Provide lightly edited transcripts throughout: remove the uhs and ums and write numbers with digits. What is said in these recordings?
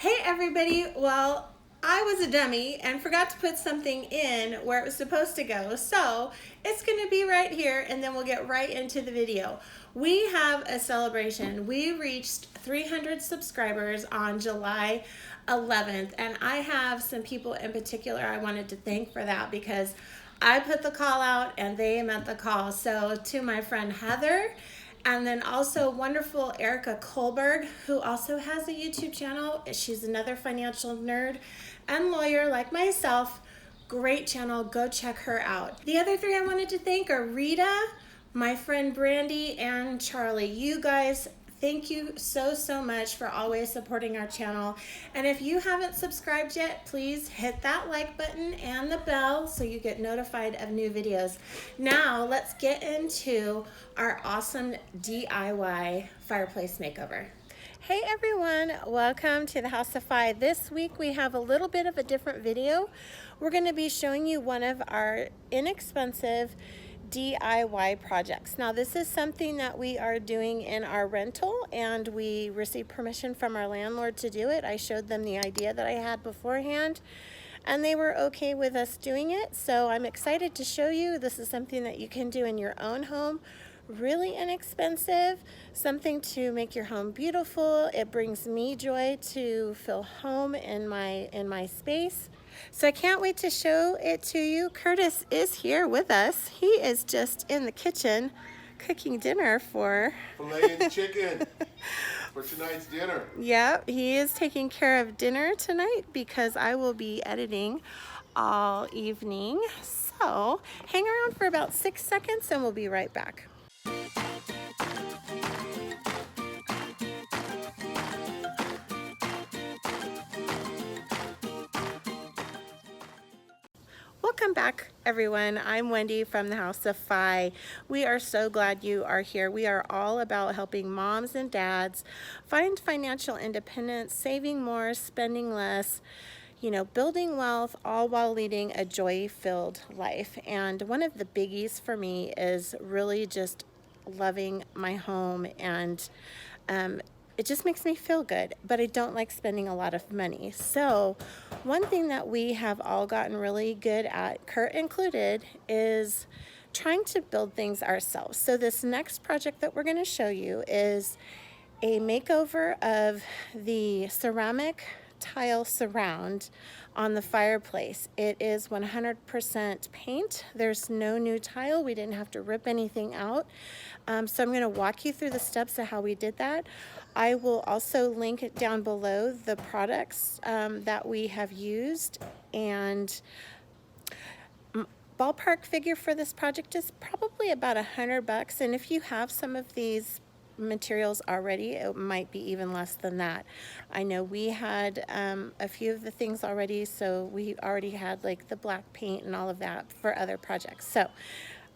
Hey everybody, well, I was a dummy and forgot to put something in where it was supposed to go, so it's going to be right here and then we'll get right into the video. We have a celebration. We reached 300 subscribers on July 11th, and I have some people in particular I wanted to thank for that because I put the call out and they met the call. So to my friend Heather, and then also wonderful Erica Kohlberg, who also has a YouTube channel. She's another financial nerd and lawyer like myself. Great channel, go check her out. The other three I wanted to thank are Rita, my friend Brandy, and Charlie. You guys, thank you so much for always supporting our channel. And if you haven't subscribed yet, please hit that like button and the bell so you get notified of new videos. Now let's get into our awesome DIY fireplace makeover. Hey everyone, welcome to the House of Fi. This week we have a little bit of a different video. We're going to be showing you one of our inexpensive DIY projects. Now this is something that we are doing in our rental, and we received permission from our landlord to do it. I showed them the idea that I had beforehand and they were okay with us doing it, so I'm excited to show you. This is something that you can do in your own home, really inexpensive, something to make your home beautiful. It brings me joy to feel home in my space. So I can't wait to show it to you. Curtis is here with us. He is just in the kitchen cooking dinner for Filleting chicken for tonight's dinner. Yep, he is taking care of dinner tonight because I will be editing all evening. So hang around for about 6 seconds and we'll be right back. Welcome back, everyone. I'm Wendy from the House of Fi. We are so glad you are here. We are all about helping moms and dads find financial independence, saving more, spending less, building wealth, all while leading a joy-filled life. And one of the biggies for me is really just loving my home, and it just makes me feel good, but I don't like spending a lot of money. So one thing that we have all gotten really good at, Kurt included, is trying to build things ourselves. So this next project that we're going to show you is a makeover of the ceramic tile surround on the fireplace. It is 100% paint. There's no new tile. We didn't have to rip anything out. So I'm going to walk you through the steps of how we did that. I will also link it down below the products that we have used, and ballpark figure for this project is probably about $100. And if you have some of these materials already, it might be even less than that. I know we had a few of the things already, so we already had like the black paint and all of that for other projects. So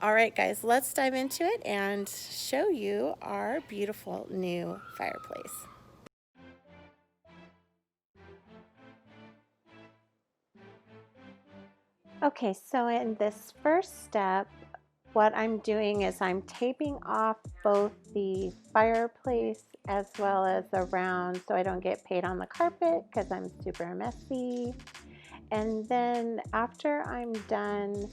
all right guys, let's dive into it and show you our beautiful new fireplace. Okay, so in this first step, what I'm doing is I'm taping off both the fireplace as well as around so I don't get paint on the carpet because I'm super messy. And then after I'm done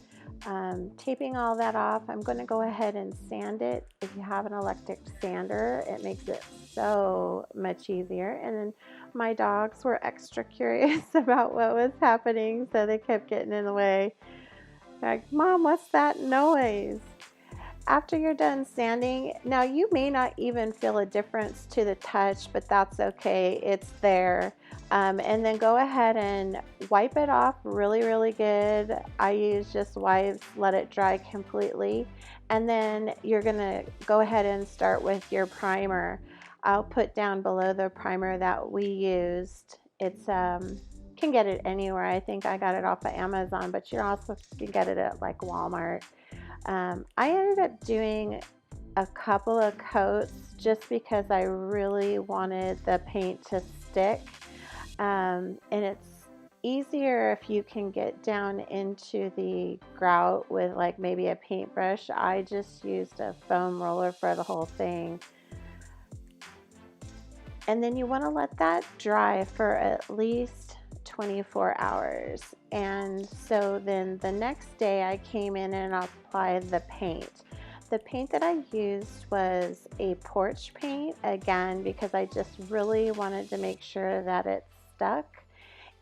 taping all that off, I'm going to go ahead and sand it. If you have an electric sander, it makes it so much easier. And then my dogs were extra curious about what was happening, so they kept getting in the way. Like, Mom, what's that noise? After you're done sanding, now you may not even feel a difference to the touch, but that's okay, it's there. And then go ahead and wipe it off really good. I use just wipes, let it dry completely. And then you're gonna go ahead and start with your primer. I'll put down below the primer that we used. It's can get it anywhere. I think I got it off of Amazon, but you also can get it at like Walmart. I ended up doing a couple of coats just because I really wanted the paint to stick. And it's easier if you can get down into the grout with like maybe a paintbrush. I just used a foam roller for the whole thing. And then you want to let that dry for at least 24 hours. And so then the next day I came in and applied the paint. The paint that I used was a porch paint, again, because I just really wanted to make sure that it stuck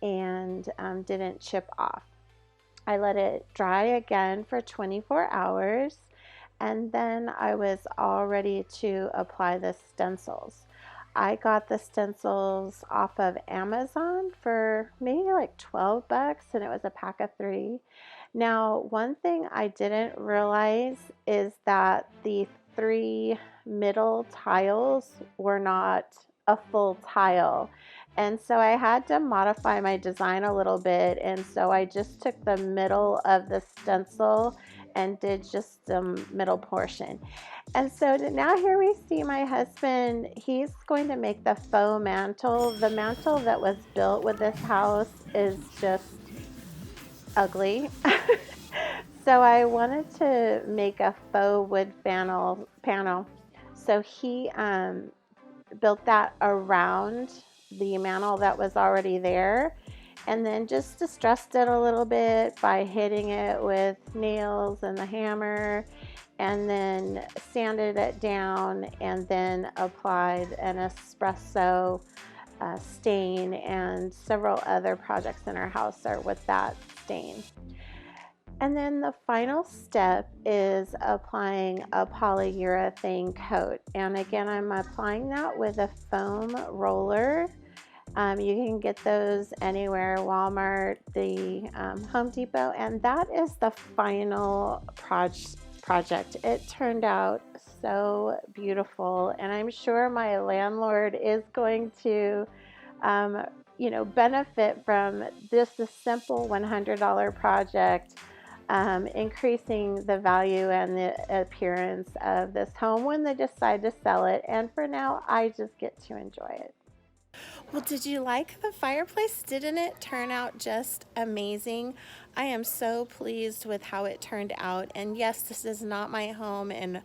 and didn't chip off. I let it dry again for 24 hours, and then I was all ready to apply the stencils. I got the stencils off of Amazon for maybe like 12 bucks, and it was a pack of 3. Now, one thing I didn't realize is that the 3 middle tiles were not a full tile. And so I had to modify my design a little bit, and so I just took the middle of the stencil and did just the middle portion. And so now here we see my husband, he's going to make the faux mantle. The mantle that was built with this house is just ugly. So I wanted to make a faux wood panel. So he built that around the mantle that was already there, and then just distressed it a little bit by hitting it with nails and the hammer, and then sanded it down, and then applied an espresso stain, and several other projects in our house are with that stain. And then the final step is applying a polyurethane coat. And again, I'm applying that with a foam roller. You can get those anywhere, Walmart, the Home Depot, and that is the final project. It turned out so beautiful, and I'm sure my landlord is going to benefit from this simple $100 project, increasing the value and the appearance of this home when they decide to sell it. And for now, I just get to enjoy it. Well, did you like the fireplace? Didn't it turn out just amazing? I am so pleased with how it turned out. And yes, this is not my home, and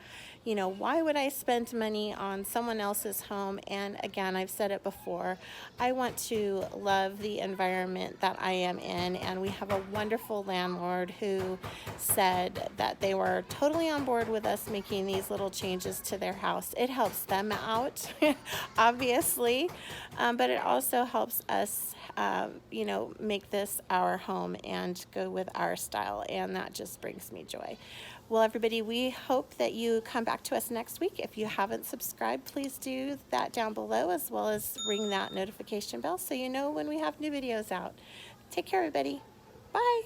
why would I spend money on someone else's home? And again, I've said it before, I want to love the environment that I am in, and we have a wonderful landlord who said that they were totally on board with us making these little changes to their house. It helps them out, obviously, but it also helps us make this our home and go with our style, and that just brings me joy. Well, everybody, we hope that you come back to us next week. If you haven't subscribed, please do that down below, as well as ring that notification bell so you know when we have new videos out. Take care, everybody. Bye.